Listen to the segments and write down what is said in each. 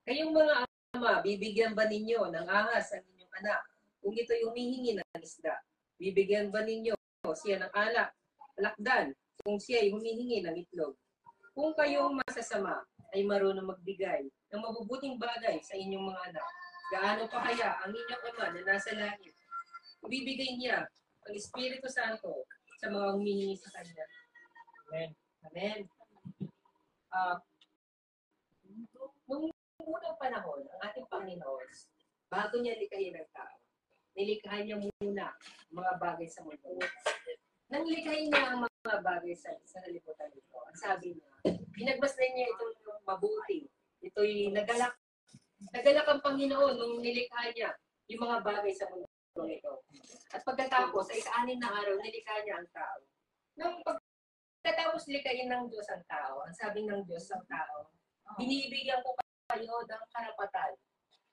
Kayong mga ama, bibigyan ba ninyo ng ahas ang inyong anak? Kung ito'y humihingi ng isda, bibigyan ba ninyo siya ng lakdan kung siya ay humihingi ng itlog? Kung kayong masasama ay marunong magbigay ng mabubuting bagay sa inyong mga anak, gaano pa kaya ang inyong ama na nasa langit? Ibibigay niya ang Espiritu Santo sa mga humihingi sa Kanya. Amen. Amen. Nung unang panahon, ang ating Panginoon, bago niya likhain ang tao, nilikhain niya muna mga bagay sa mundo. Nang likhain niya ang mga bagay sa liputan nito, ang sabi niya, pinagmasdan niya itong mabuti. Ito'y nagalak ang Panginoon nung nilikha niya yung mga bagay sa mundo ito. At pagkatapos, ay sa 6 na araw, nilikha niya ang tao. Nung pagkatapos likhain ng Diyos ang tao, ang sabi ng Diyos ang tao, binibigyan ko kayo ng karapatan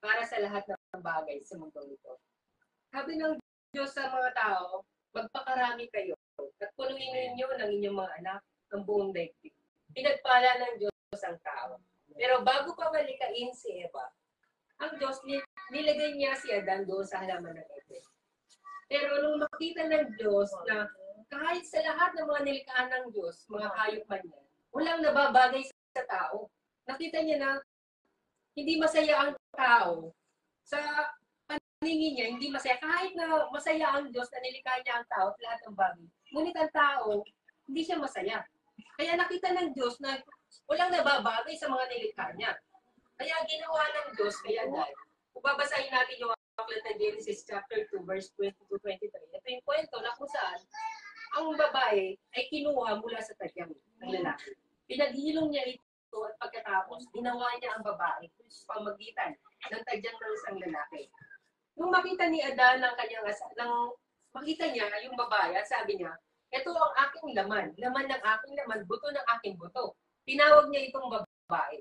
para sa lahat ng bagay sa mundo ito. Sabi ng Diyos sa mga tao, magpakarami kayo at punuin ninyo ng inyong mga anak ang buong daigdig. Pinagpala ng Diyos ang tao. Pero bago pa malikain si Eva, ang Diyos, nilagay niya si Adan doon sa halaman ng Eden. Pero nung makita ng Diyos na kahit sa lahat ng mga nilikhaan ng Diyos, mga hayop man yan, walang nababagay sa tao. Nakita niya na hindi masaya ang tao. Sa paningin niya, hindi masaya. Kahit na masaya ang Diyos na nilikha niya ang tao at lahat ng bagay. Ngunit ang tao, hindi siya masaya. Kaya nakita ng Diyos na walang nababagay sa mga nilikha niya. Kaya ginawa ng Diyos kay Adan. Kung babasahin natin yung aklat ng Genesis chapter 2, verse 22-23. Ito yung kwento na kung saan ang babae ay kinuha mula sa tadyang ng lalaki. Pinaghilong niya ito at pagkatapos, ginawa niya ang babae sa pamagitan ng tadyang ng isang lalaki. Nung makita ni Adan ng kanyang makita niya yung babae at sabi niya, ito ang aking laman ng aking laman, buto ng aking buto. Tinawag niya itong babae.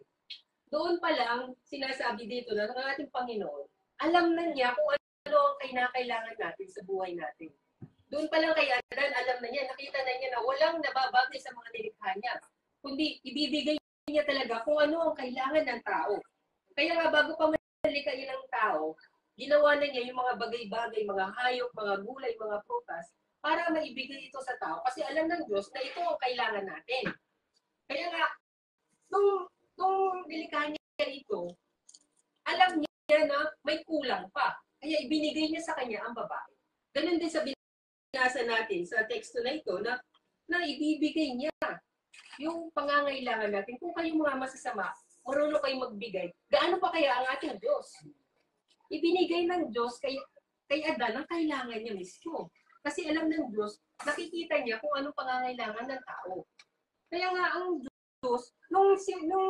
Doon pa lang, sinasabi dito na ng ating Panginoon, alam na niya kung ano ang kinakailangan natin sa buhay natin. Doon pa lang kay Adan, alam na niya, nakita na niya na walang nababagay sa mga nilikha niya. Kundi ibibigay niya talaga kung ano ang kailangan ng tao. Kaya nga bago pa malikhain ng tao, ginawa na niya yung mga bagay-bagay, mga hayop, mga gulay, mga prutas, para maibigay ito sa tao. Kasi alam ng Diyos na ito ang kailangan natin. Kaya nga, nung nilikha niya ito, alam niya na may kulang pa. Kaya ibinigay niya sa kanya ang babae. Ganun din sa binasa natin sa teksto na ito na ibibigay niya yung pangangailangan natin. Kung kayong mga masasama, marunong kayong magbigay, gaano pa kaya ang ating Diyos? Ibinigay ng Diyos kay Adan ang kailangan niya mismo. Kasi alam ng Diyos, nakikita niya kung anong pangangailangan ng tao. Kaya nga ang Diyos, nung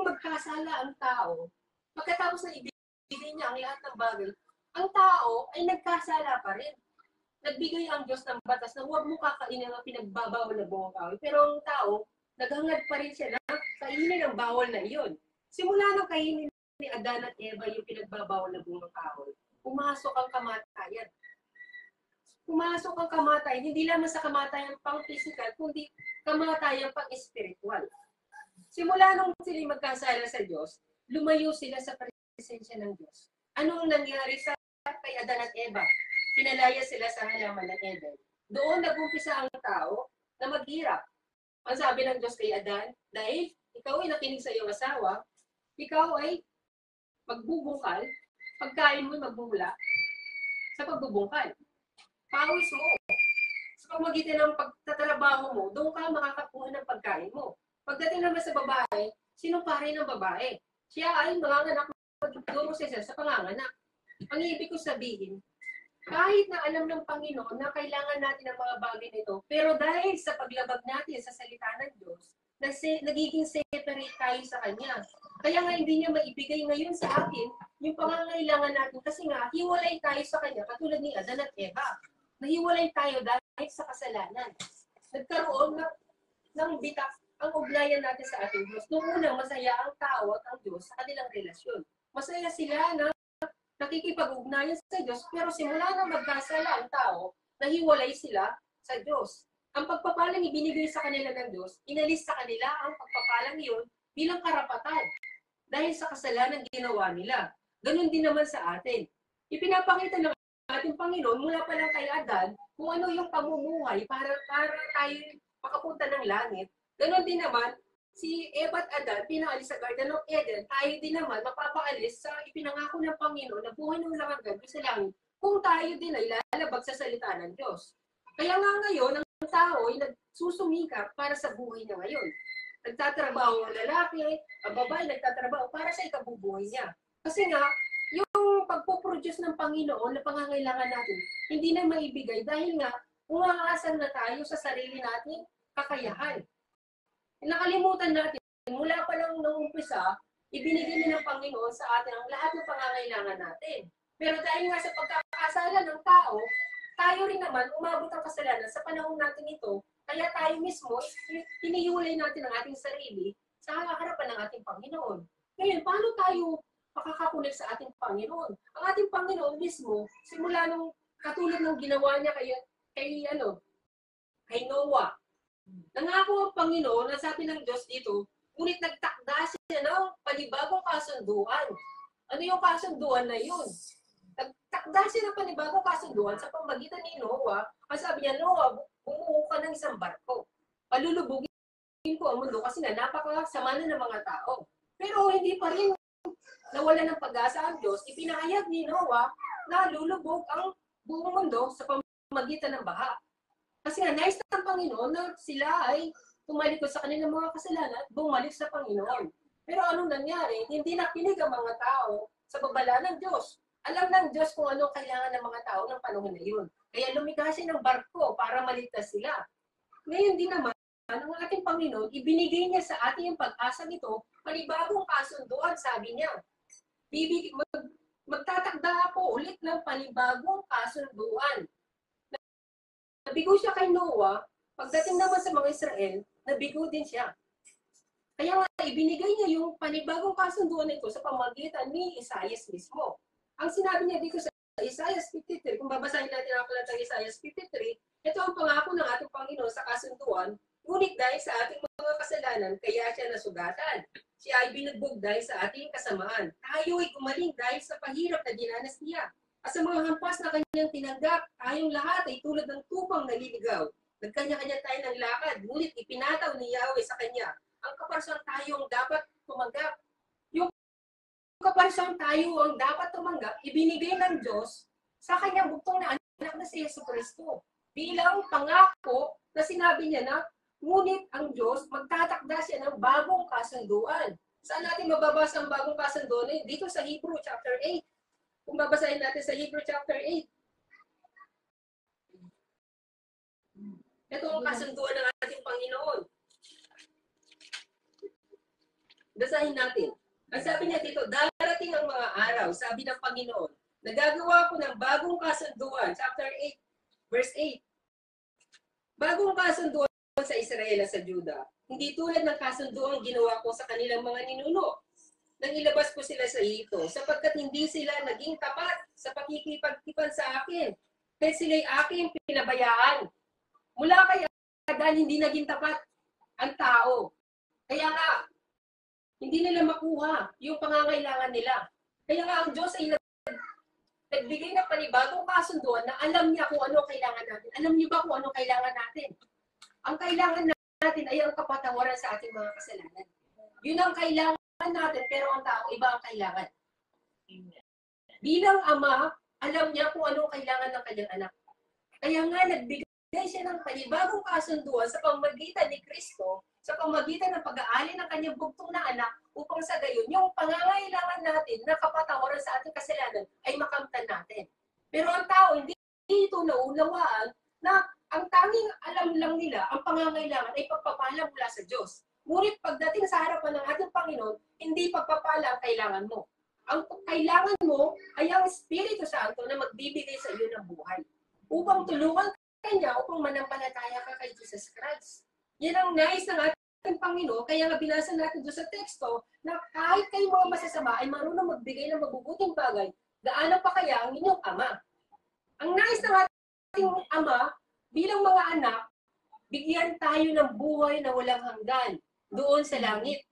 magkasala ang tao, pagkatapos na ibigay niya ang lahat ng bagay, ang tao ay nagkasala pa rin. Nagbigay ang Diyos ng batas na huwag mo kakainin ang pinagbabawal na buong kahoy. Pero ang tao, naghangad pa rin siya na kainin ang bawal na iyon. Simula nang kainin ni Adan at Eva yung pinagbabawal na buong kahoy, pumasok ang kamatayan. Pumasok ang kamatayan, hindi lamang sa kamatayan pang physical, kundi kamatayan pang spiritual. Simula nung sila magkasala sa Diyos, lumayo sila sa presensya ng Diyos. Ano ang nangyari sa kay Adan at Eva? Pinalaya sila sa halaman ng Eden. Doon nag-umpisa ang tao na maghirap. Ang sabi ng Diyos kay Adan, dahil ikaw ay nakinig sa iyong asawa, ikaw ay magbubungkal, pagkain mo ay magbumula sa pagbubungkal. Pawis mo. Sa pamagitan ng pagtatrabaho mo, doon ka makakakuha ng pagkain mo. Pagdating naman sa babae, sinong pare ng babae? Siya ay manganganak, magduro siya sa panganganak. Ang ibig ko sabihin, kahit na alam ng Panginoon na kailangan natin ng mga bagay nito, pero dahil sa paglabag natin sa salita ng Diyos, nagiging separate tayo sa Kanya. Kaya nga hindi niya maibigay ngayon sa akin yung pangangailangan natin kasi nga, hiwalay tayo sa Kanya katulad ni Adan at Eva. Nahiwalay tayo dahil sa kasalanan. Nagkaroon ng bitak ang ugnayan natin sa ating Diyos. Noong unang masaya ang tao at ang Diyos sa kanilang relasyon. Masaya sila na nakikipag-ugnayan sa Diyos, pero simula na magkasala ang tao, nahiwalay sila sa Diyos. Ang pagpapalang ibinigay sa kanila ng Diyos, inalis sa kanila ang pagpapalang iyon bilang karapatan. dahil sa kasalanan ginawa nila. Ganon din naman sa atin. Ipinapakita ng ating Panginoon mula pa lang kay Adan kung ano yung pamumuhay para tayo makapunta ng langit. Ganon din naman, si Eva at Adan, pinaalis sa Garden of Eden, tayo din naman mapapaalis sa ipinangako ng Panginoon na buhay ng walang hanggan sa langit kung tayo din ay lalabag sa salita ng Diyos. Kaya nga ngayon, ang tao ay nagsusumikap para sa buhay niya ngayon. Nagtatrabaho ang lalaki, ang babae nagtatrabaho para sa ikabubuhay niya. Kasi nga, yung pagpuproduce ng Panginoon na pangangailangan natin, hindi na maibigay dahil nga umaasal na tayo sa sarili nating kakayahan. Nakalimutan natin, mula pa lang nung umpisa, ibinigay ng Panginoon sa atin ang lahat ng pangangailangan natin. Pero dahil nga sa pagkakasala ng tao, tayo rin naman umabot ang kasalanan sa panahon natin ito, kaya tayo mismo, hinihulay natin ang ating sarili sa harapan ng ating Panginoon. Ngayon, paano tayo makakakulit sa ating Panginoon? Ang ating Panginoon mismo, simula nung katulad ng ginawa niya kay Noah, nangako ang Panginoon, na sabi ng Diyos dito, ngunit nagtakda siya ng panibagong kasunduan. Ano yung kasunduan na yun? Nagtakda siya ng panibagong kasunduan sa pamagitan ni Noah. Kasi sabi niya, Noah, bumuo ka ng isang barko. Palulubugin ko ang mundo kasi nga napakasama na ng mga tao. Pero hindi pa rin nawala ng pag-asa ang Diyos. Ipinahayag ni Noah na lulubog ang buong mundo sa pamagitan ng baha. Kasi nga, nais ng Panginoon na sila ay tumalikod sa kanilang mga kasalanan at bumalik sa Panginoon. Pero anong nangyari? Hindi nakinig ang mga tao sa babala ng Diyos. Alam ng Diyos kung ano kailangan ng mga tao ng panahon na yun. Kaya lumikha siya ng barko para maligtas sila. Ngayon din naman, ang ating Panginoon, ibinigay niya sa atin yung pag-asa nito, panibagong kasunduan, sabi niya. Magtatakda ako ulit ng panibagong kasunduan. Nabigo siya kay Noah, pagdating naman sa mga Israel, nabigo din siya. Kaya nga, ibinigay niya yung panibagong kasunduan nito sa pamagitan ni Isaias mismo. Ang sinabi niya dito sa Isaiah 53, kung babasahin natin ang aklat ng Isaiah 53, ito ang pangako ng ating Panginoon sa kasunduan, ngunit dahil sa ating mga kasalanan, kaya siya nasugatan. Siya ay binugbog dahil sa ating kasamaan. Tayo ay gumaling dahil sa pahirap na dinanas niya. At sa mga hampas na kanyang tinanggap, tayong lahat ay tulad ng tupang naliligaw. Nagkanya-kanya tayo ng lakad, ngunit ipinataw ni Yahweh sa kanya. Ang kaparasang tayong dapat tumanggap. Yung kaparasang tayo ang dapat tumanggap, ibinigay ng Diyos sa kanyang buktong na anak na si Yesu Cristo. Bilang pangako na sinabi niya na, ngunit ang Diyos, magtatakda siya ng bagong kasunduan. Saan natin mababasa ang bagong kasunduan? Dito sa Hebrew chapter 8. Kung babasahin natin sa Hebrew chapter 8. Ito ang kasunduan ng ating Panginoon. Basahin natin. Ang sabi niya dito, darating ang mga araw, sabi ng Panginoon, nagagawa ko ng bagong kasunduan, chapter 8, verse 8. Bagong kasunduan sa Israel at sa Juda, hindi tulad ng kasunduan ginawa ko sa kanilang mga ninuno. Nang ilabas ko sila sa ito, sapagkat hindi sila naging tapat sa pakikipagtipan sa akin. Kaya sila'y aking pinabayaan. Mula kay Adan, hindi naging tapat ang tao. Kaya nga, hindi nila makuha yung pangangailangan nila. Kaya nga, ang Diyos ay nagbigay ng panibagong kasunduan na alam niya kung ano kailangan natin. Alam niyo ba kung ano kailangan natin? Ang kailangan natin ay ang kapatawaran sa ating mga kasalanan. Yun ang kailangan natin, pero ang tao, iba ang kailangan. Bilang ama, alam niya kung anong kailangan ng kanyang anak. Kaya nga, nagbigay siya ng panibagong kasunduan sa pamagitan ni Kristo, sa pamagitan ng pag-aali ng kanyang bugtong na anak, upang sa gayon, yung pangangailangan natin na kapatawaran sa ating kasalanan ay makamtan natin. Pero ang tao, hindi ito naunawaan na ang tanging alam lang nila, ang pangangailangan ay pagpapala mula sa Diyos. Ngunit pagdating sa harapan ng ating Panginoon, hindi pagpapala ang kailangan mo. Ang kailangan mo ay ang Espiritu Santo na magbibigay sa iyo ng buhay. Upang tulungan ka niya, upang manampalataya ka kay Jesus Christ. Yan ang nais ng ating Panginoon, kaya nga binasa natin doon sa teksto na kahit kayo mga masasama ay marunong magbigay ng mabubuting bagay, gaano pa kaya ang inyong ama? Ang nais ng ating ama, bilang mga anak, bigyan tayo ng buhay na walang hanggan doon sa langit.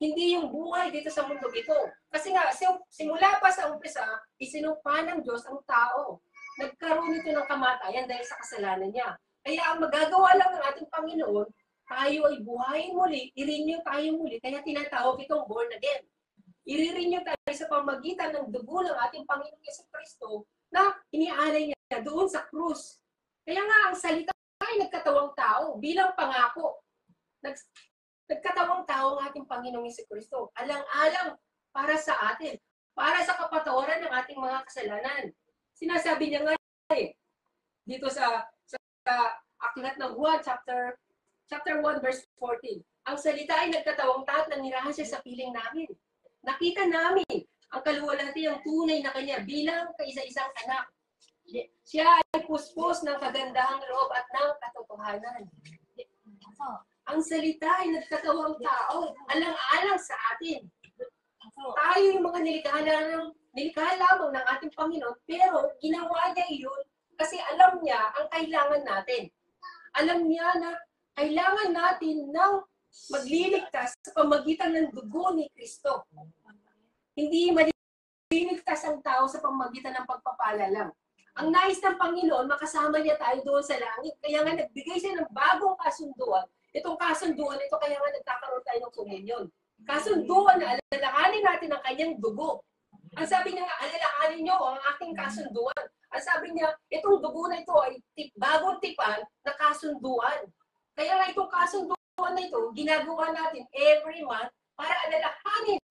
Hindi yung buhay dito sa mundo ito. Kasi nga, simula pa sa umpisa, isinumpa ng Diyos ang tao. Nagkaroon ito ng kamatayan dahil sa kasalanan niya. Kaya ang magagawa lang ng ating Panginoon, tayo ay buhayin muli, i-renew tayo muli, kaya tinatawag itong born again. I-renew tayo sa pamagitan ng dugo ng ating Panginoon Jesucristo na inialay niya doon sa krus. Kaya nga, ang salita ay nagkatawang tao bilang pangako. Nagkatawang tao ang ating Panginoong Jesucristo. Alang-alang para sa atin, para sa kapatawaran ng ating mga kasalanan. Sinasabi niya nga dito sa aklat ng Juan, chapter 1, verse 14. Ang salita ay nagkatawang tao at nanirahan siya sa piling namin. Nakita namin ang kaluwalhatiang tunay na kanya bilang kaisa-isang anak. Siya ay puspos ng kagandahang loob at ng katotohanan. Ang salita ay nagkatawang tao, alang-alang sa atin. Tayo yung mga nilikha lamang ng ating Panginoon, pero ginawa niya iyon kasi alam niya ang kailangan natin. Alam niya na kailangan natin ng magliligtas sa pamagitan ng dugo ni Kristo. Hindi maliligtas ang tao sa pamagitan ng pagpapala lang. Ang nais ng Panginoon, makasama niya tayo doon sa langit. Kaya nga nagbigay siya ng bagong kasunduan. Itong kasunduan, ito kaya nga nagkakaroon tayo ng komunyon. Kasunduan na alalahanin natin ang kanyang dugo. Ang sabi niya nga, alalahanin niyo ang aking kasunduan. Ang sabi niya, itong dugo na ito ay bagong tipan na kasunduan. Kaya nga itong kasunduan na ito, ginagawa natin every month para alalahanin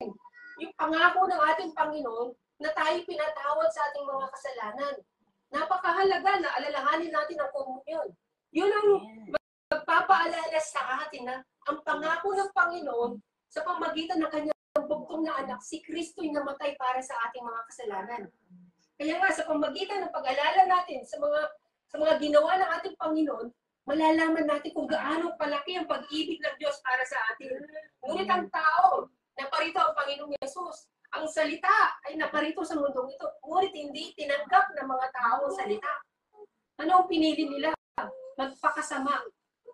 yung pangako ng ating Panginoon na tayo pinatawad sa ating mga kasalanan. Napakahalaga na alalahanin natin ang komunyon. Yun ang magpapaalala sa atin na ang pangako ng Panginoon sa pamagitan ng kanyang bugtong na anak, si Kristo'y namatay para sa ating mga kasalanan. Kaya nga, sa pamagitan ng pag-alala natin sa mga ginawa ng ating Panginoon, malalaman natin kung gaano palaki ang pag-ibig ng Diyos para sa atin. Ngunit ang tao, naparito ang Panginoong Yesus. Ang salita ay naparito sa mundong ito. Ngunit hindi tinanggap ng mga tao ang salita. Ano ang pinili nila? Magpakasama.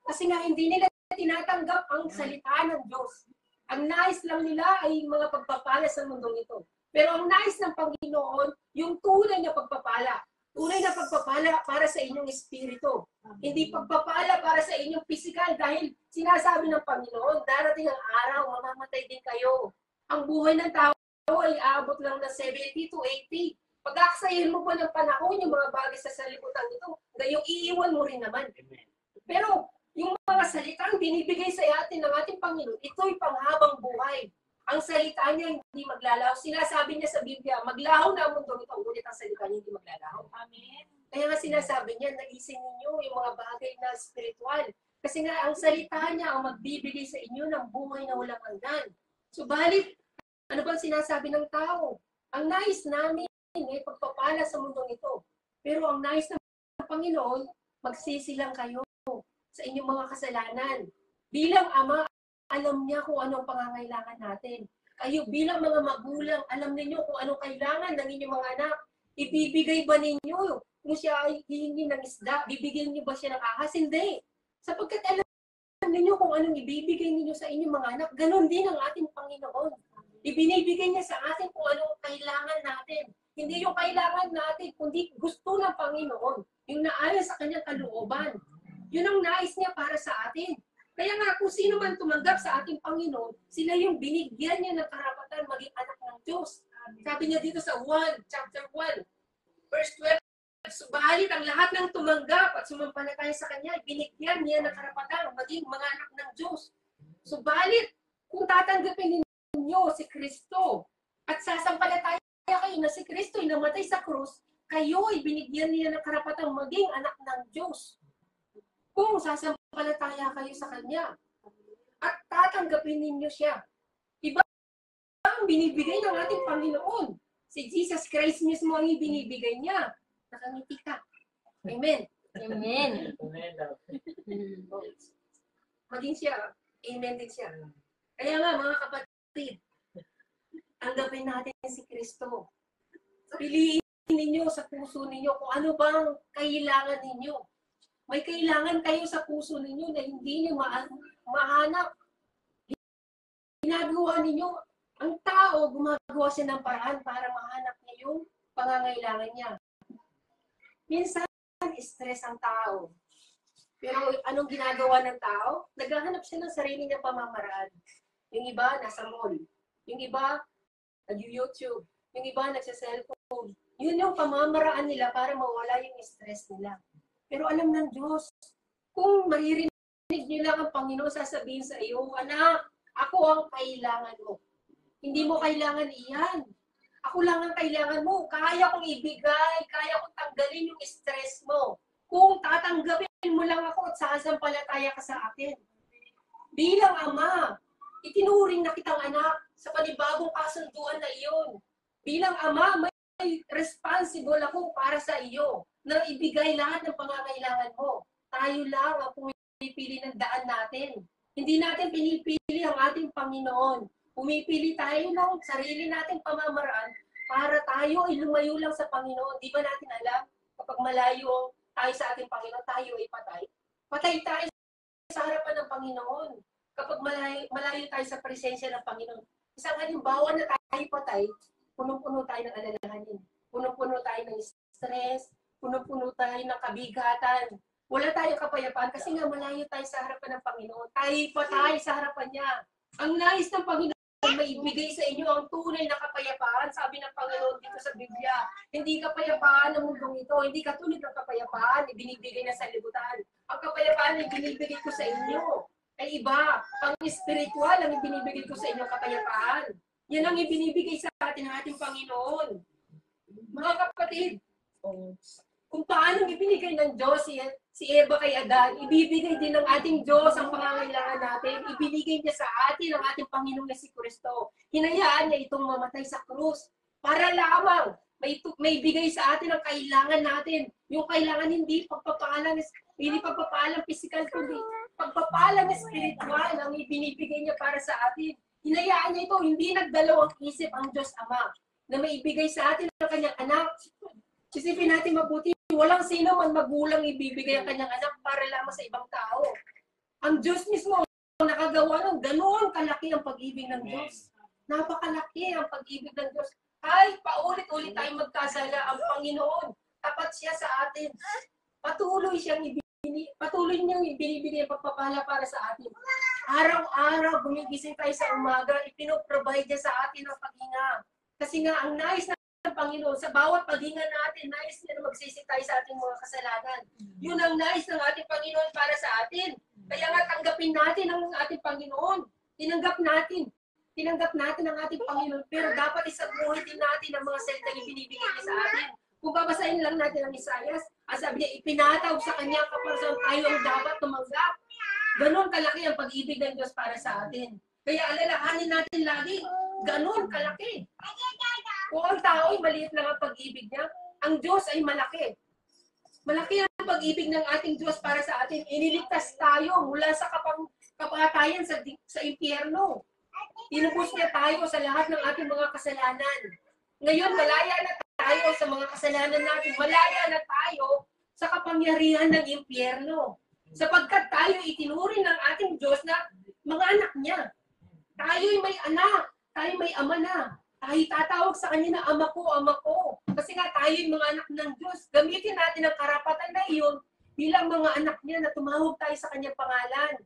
Kasi nga hindi nila tinatanggap ang salita ng Diyos. Ang nais lang nila ay mga pagpapala sa mundong ito. Pero ang nais ng Panginoon, yung tunay na pagpapala. Tunay na pagpapala para sa inyong espiritu. Hindi pagpapala para sa inyong pisikal dahil sinasabi ng Panginoon, darating ang araw, mamamatay din kayo. Ang buhay ng tao ay aabot lang ng 70 to 80. Pag-aksayin mo pa ng panahon yung mga bagay sa salibutan nito, gayong iiwan mo rin naman. Pero yung mga salitang binibigay sa atin ng ating Panginoon, ito'y panghabang buhay. Ang salita niya hindi maglalaho. Sinasabi niya sa Biblia, maglaho na ang mundo nito, ngunit ang salita niya hindi maglalaho. Amen. Kaya nga sinasabi niya, naisin ninyo yung mga bagay na spiritual. Kasi nga ang salita niya ang magbibigay sa inyo ng buhay na walang hanggan. Subalit, ano bang sinasabi ng tao? Ang nais namin ay pagpapala sa mundong ito. Pero ang nais ng Panginoon, magsisilang kayo sa inyong mga kasalanan. Bilang Ama, alam niya kung anong pangangailangan natin. Kayo bilang mga magulang, alam niyo kung anong kailangan ng inyong mga anak. Ibibigay ba ninyo kung siya ay hihingi ng isda? Bibigyan niyo ba siya ng ahas? Hindi. Sapagkat alam niyo kung anong ibibigay ninyo sa inyong mga anak. Ganon din ang ating Panginoon. Ibinibigay niya sa atin kung anong kailangan natin. Hindi yung kailangan natin, kundi gusto ng Panginoon. Yung naayon sa kanyang kalooban. Yun ang nais niya para sa atin. Kaya nga, kung sino man tumanggap sa ating Panginoon, sila yung binigyan niya ng karapatan maging anak ng Diyos. Sabi niya dito sa chapter 1, verse 12, subalit ang lahat ng tumanggap at sumampalataya sa Kanya, binigyan niya ng karapatan maging mga anak ng Diyos. Subalit, kung tatanggapin ninyo si Kristo at sasampalataya kayo na si Kristo ay namatay sa krus, kayo ay binigyan niya ng karapatan maging anak ng Diyos. Kung sasampalataya kayo sa Kanya at tatanggapin ninyo siya. Iba ang binibigay ng ating Panginoon. Si Jesus Christ mismo ang ibinibigay niya. Nakangiti ka. Amen. Amen. Maging siya, amen din siya. Kaya nga mga kapatid, tanggapin natin si Kristo. Piliin ninyo sa puso ninyo kung ano bang kailangan ninyo. May kailangan kayo sa puso ninyo na hindi niyo mahanap. ginagawa ninyo, ang tao, gumagawa siya ng paraan para mahanap niya yung pangangailangan niya. Minsan, stress ang tao. Pero anong ginagawa ng tao? Naghahanap siya ng sarili niyang pamamaraan. Yung iba, nasa mall. Yung iba, nag-YouTube. Yung iba, nagsa-cellphone. Yun yung pamamaraan nila para mawala yung stress nila. Pero alam ng Diyos, kung maririnig niyo lang ang Panginoon, sasabihin sa iyo, anak, ako ang kailangan mo. Hindi mo kailangan iyan. Ako lang ang kailangan mo. Kaya kong ibigay, kaya kong tanggalin yung stress mo. Kung tatanggapin mo lang ako at sasampalataya ka sa akin. Bilang ama, itinuring na kitang anak sa panibagong kasunduan na iyon. Bilang ama, may responsible ako para sa iyo na ibigay lahat ng pangangailangan mo. Tayo lang ang pumipili ng daan natin. Hindi natin pinipili ang ating Panginoon. Pumipili tayo ng sarili nating pamamaraan para tayo ay lumayo lang sa Panginoon. Di ba natin alam, kapag malayo tayo sa ating Panginoon, tayo ay patay. Patay tayo sa harapan ng Panginoon. Kapag malayo tayo sa presensya ng Panginoon. Isang halimbawa na tayo patay, punong-puno tayo ng alalahanin. Punong-puno tayo ng stress, punong-puno tayo ng kabigatan. Wala tayong kapayapaan kasi nga malayo tayo sa harapan ng Panginoon. Tayo patay sa harapan niya. Ang nais ng Panginoon may ibigay sa inyo ang tunay na kapayapaan. Sabi ng Panginoon dito sa Biblia, hindi kapayapaan ng mundong ito, hindi katulad ng kapayapaan ibinibigay na sa libutan. Ang kapayapaan na ibinibigay ko sa inyo ay iba. Pang-spiritual ang ibinibigay ko sa inyo kapayapaan. Yan ang ibinibigay sa atin ng ating Panginoon. Mga kapatid, kung paano ibinigay ng Diyos si Eva kay Adan, ibibigay din ng ating Diyos ang pangangailangan natin. Ibinigay niya sa atin ang ating Panginoong si Kristo. Hinayaan niya itong mamatay sa krus para lamang may bigay sa atin ang kailangan natin. Yung kailangan hindi pagpapalang physical, kundi pagpapalang spiritual ang ibinibigay niya para sa atin. Hinayaan niya ito, hindi nagdalawang isip ang Diyos Ama na maibigay sa atin ang kanyang anak. Isipin natin mabuti, walang sino man magulang ibibigay ang kanyang anak para lamang sa ibang tao. Ang Diyos mismo ang nakagawa ng ganoon kalaki ang pag-ibig ng Diyos. Napakalaki ang pag-ibig ng Diyos. Ay, paulit-ulit tayong magkasala ang Panginoon. Tapat siya sa atin. Patuloy niyang ibinibigay ang pagpapala para sa atin. Araw-araw, gumigising tayo sa umaga, ipinoprovide niya sa atin ang paghinga. Kasi nga, ang nais ng Panginoon, sa bawat paghinga natin, nais niya na magsisi tayo sa ating mga kasalanan. Yun ang nais ng ating Panginoon para sa atin. Kaya nga, tanggapin natin ang ating Panginoon. Tinanggap natin ang ating Panginoon, pero dapat isabuhin din natin ang mga salitang ibinibigay niya sa atin. Kung babasahin lang natin ang Isaias, sabi niya, ipinatawag sa kanya kapag tayo ang dapat tumanggap. Ganon kalaki ang pag-ibig ng Diyos para sa atin. Kaya alalahanin natin lagi, ganon kalaki. Kung ang tao ay maliit lang ang pag-ibig niya, ang Diyos ay malaki. Malaki ang pag-ibig ng ating Diyos para sa atin. Iniligtas tayo mula sa kapatayan sa impyerno. Tinubos niya tayo sa lahat ng ating mga kasalanan. Ngayon, malaya na tayo sa mga kasalanan natin. Malaya na tayo sa kapangyarihan ng impyerno. Sapagkat tayo itinuring ng ating Diyos na mga anak niya. Tayo'y may anak. Tayo may ama na. Tayo tatawag sa kanya na ama ko, ama ko. Kasi nga tayo'y mga anak ng Diyos. Gamitin natin ang karapatan na iyon bilang mga anak niya na tumawag tayo sa kanyang pangalan.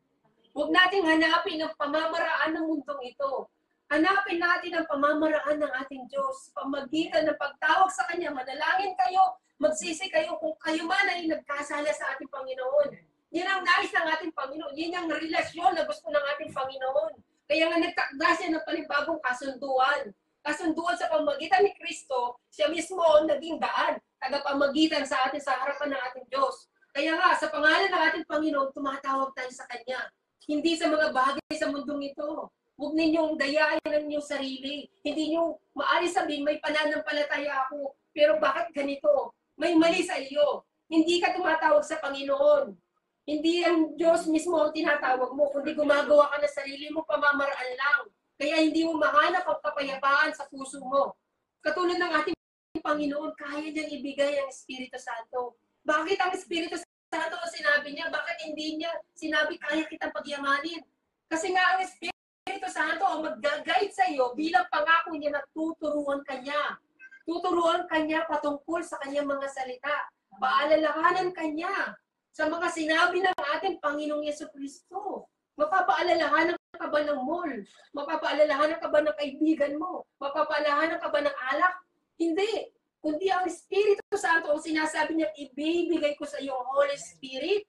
Huwag nating hanapin ang pamamaraan ng mundong ito. Hanapin natin ang pamamaraan ng ating Diyos. Pamagitan ng pagtawag sa Kanya, manalangin kayo, magsisi kayo kung kayo man ay nagkasala sa ating Panginoon. Yan ang nais ng ating Panginoon. Yan ang relasyon na gusto ng ating Panginoon. Kaya nga nagtakda siya ng panibagong kasunduan. Kasunduan sa pamagitan ni Kristo, siya mismo ang naging daan, tagapamagitan sa atin sa harapan ng ating Diyos. Kaya nga, sa pangalan ng ating Panginoon, tumatawag tayo sa Kanya. Hindi sa mga bagay sa mundong ito. Huwag ninyong dayain ang inyong sarili. Hindi nyo maaari sabihin, may pananampalataya ako, pero bakit ganito? May mali sa iyo. Hindi ka tumatawag sa Panginoon. Hindi ang Diyos mismo ang tinatawag mo, kundi gumagawa ka na sarili mo, pamamaraan lang. Kaya hindi mo mahanap ang kapayapaan sa puso mo. Katulad ng ating Panginoon, kaya niyang ibigay ang Espiritu Santo. Bakit ang Espiritu Santo sinabi niya? Bakit hindi niya sinabi kaya kitang pagyamanin? Kasi nga ang Espiritu Espiritu Santo ang mag-guide sa iyo bilang pangako niya na tuturuan ka niya. Tuturuan ka niya patungkol sa kanyang mga salita. Paalalahanan ka niya sa mga sinabi ng ating Panginoong Jesucristo. Mapapaalalahanan ka ba ng mall? Mapapaalalahanan ka ba ng kaibigan mo? Mapapaalalahanan ka ba ng alak? Hindi. Kundi ang Espiritu Santo ang sinasabi niya, ibibigay ko sa iyo ang Holy Spirit.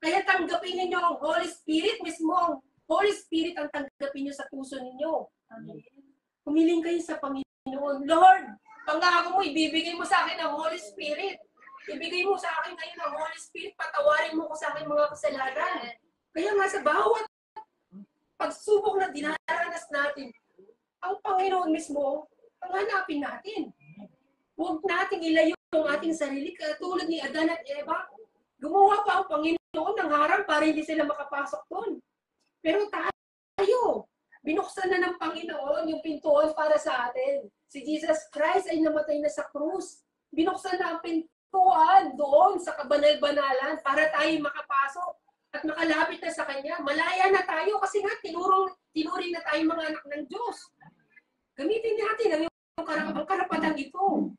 Kaya tanggapin ninyo ang Holy Spirit mismo. Ang Holy Spirit ang tanggapin niyo sa puso ninyo. Humiling kayo sa Panginoon. Lord, pangako mo, ibibigay mo sa akin ang Holy Spirit. Ibigay mo sa akin ngayon ang Holy Spirit. Patawarin mo ko sa akin mga kasalanan. Kaya nga sa bawat pagsubok na dinaranas natin, ang Panginoon mismo, panghanapin natin. Huwag nating ilayo ang ating sarili. Katulad ni Adan at Eva, gumawa pa ang Panginoon ng harang para hindi sila makapasok doon. Pero tayo, binuksan na ng Panginoon yung pintuan para sa atin. Si Jesus Christ ay namatay na sa krus. Binuksan na ang pintuan doon sa kabanal-banalan para tayo makapasok at makalapit na sa Kanya. Malaya na tayo kasi nga tinuring na tayo mga anak ng Diyos. Gamitin natin ang karapatang ito.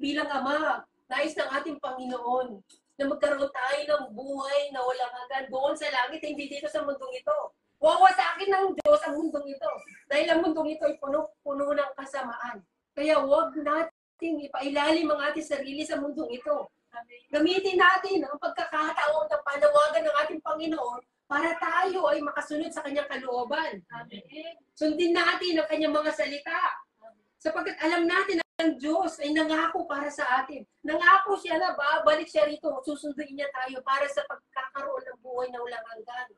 Bilang Ama, nais ng ating Panginoon na magkaroon tayo ng buhay na walang hanggan doon sa langit, hindi dito sa mundong ito. Wawasakin ng Diyos ang mundong ito. Dahil ang mundong ito ay puno ng kasamaan. Kaya huwag natin ipailalim ang ating sarili sa mundong ito. Gamitin natin ang pagkakataon ng panawagan ng ating Panginoon para tayo ay makasunod sa Kanyang kalooban. Sundin natin ang Kanyang mga salita. Sapagkat alam natin na ang Diyos ay nangako para sa atin. Nangako siya na babalik siya rito. Susunduin niya tayo para sa pagkakaroon ng buhay na walang hanggan.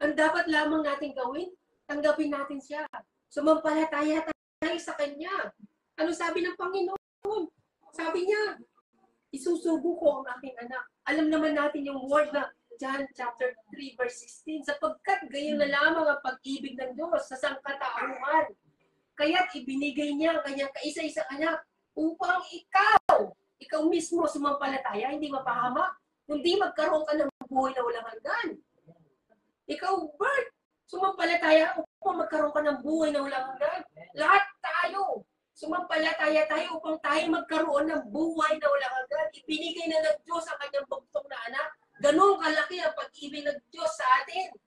Ang dapat lamang natin gawin, tanggapin natin siya. Sumampalataya tayo sa Kanya. Ano sabi ng Panginoon? Sabi niya, isusubo ko ang aking anak. Alam naman natin yung word na John chapter 3 verse 16. Sapagkat gayon na lamang ang pag-ibig ng Diyos sa sangkatauhan. Kaya't ibinigay niya ang kanyang kaisa-isang anak upang ikaw mismo sumampalataya, hindi mapahamak, kundi magkaroon ka ng buhay na walang hanggan. Ikaw, Bert, sumampalataya upang magkaroon ka ng buhay na walang hanggan. Lahat tayo, sumampalataya tayo upang tayo magkaroon ng buhay na walang hanggan. Ibinigay na ng Diyos ang kanyang bugtong na anak. Ganun kalaki ang pag-ibig ng Diyos sa atin.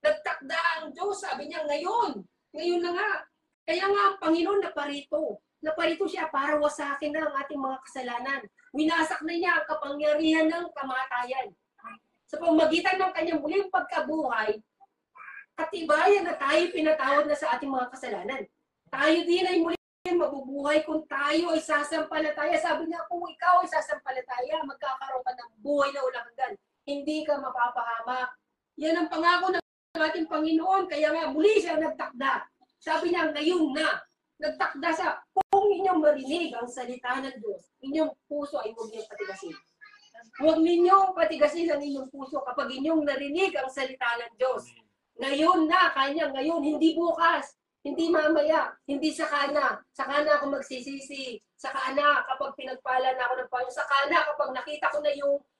Nagtakda ang Diyos, sabi niya ngayon na nga. Kaya nga ang Panginoon naparito. Naparito siya para wasakin na ang ating mga kasalanan. Winasak na niya ang kapangyarihan ng kamatayan. Sa pamagitan ng kanyang muling pagkabuhay, katibayan na tayo pinatawad na sa ating mga kasalanan. Tayo din ay muling mabubuhay kung tayo ay sasampalataya. Sabi niya, kung ikaw ay sasampalataya, magkakaroon ka ng buhay na walang hanggan. Hindi ka mapapahamak. Yan ang pangako ng ating Panginoon. Kaya nga muli siya nagtakda. Sabi niya, ngayon na, nagtakda sa kung inyong marinig ang salita ng Diyos, inyong puso ay huwag niyong patigasin. Huwag ninyong patigasin ang inyong puso kapag inyong narinig ang salita ng Diyos. Ngayon na, kanya, ngayon, hindi bukas, hindi mamaya, hindi saka na ako magsisisi, saka na kapag pinagpala na ako ng Panginoon, saka na kapag nakita ko na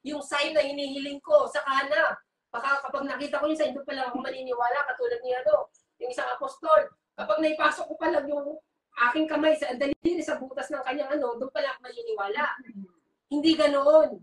yung sign na hinihiling ko, saka na. Baka kapag nakita ko yung sign, doon pa lang ako maniniwala, katulad niya yung isang apostol. Kapag naipasok ko pa lang yung aking kamay sa daliri sa butas ng kanyang doon pa lang maniniwala. Hindi ganoon.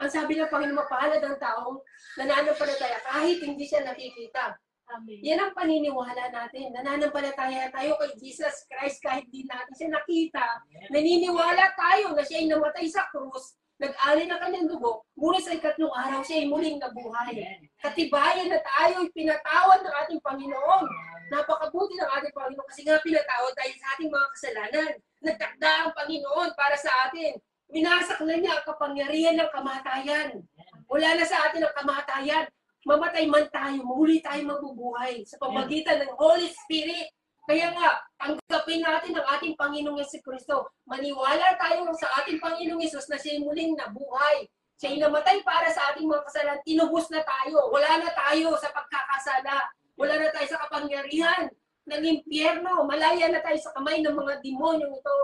Ang sabi ng Panginoon, mapalad ang taong nananampalataya kahit hindi siya nakikita. Amen. Yan ang paniniwala natin. Nananampalataya tayo kay Jesus Christ kahit di natin siya nakita. Naniniwala tayo na siya ay namatay sa krus, nag-alay na kanyang dugo, ngunit sa ikatlong araw siya ay muling nabuhay. Katibayan na tayo ay pinatawad ng ating Panginoon. Napakabuti ng ating Panginoon kasi nga pinatawad tayo sa ating mga kasalanan. Nagtakda ang Panginoon para sa atin. Winasak na niya ang kapangyarihan ng kamatayan. Wala na sa atin ang kamatayan. Mamatay man tayo, muli tayo mabubuhay sa pamagitan ng Holy Spirit. Kaya nga, tanggapin natin ang ating Panginoong Jesucristo. Maniwala tayo sa ating Panginoong Jesus na siya muling nabuhay. Siya ay namatay para sa ating mga kasalanan. Tinubos na tayo. Wala na tayo sa pagkakasala. Wala na tayo sa kapangyarihan ng impyerno. Malaya na tayo sa kamay ng mga demonyong ito.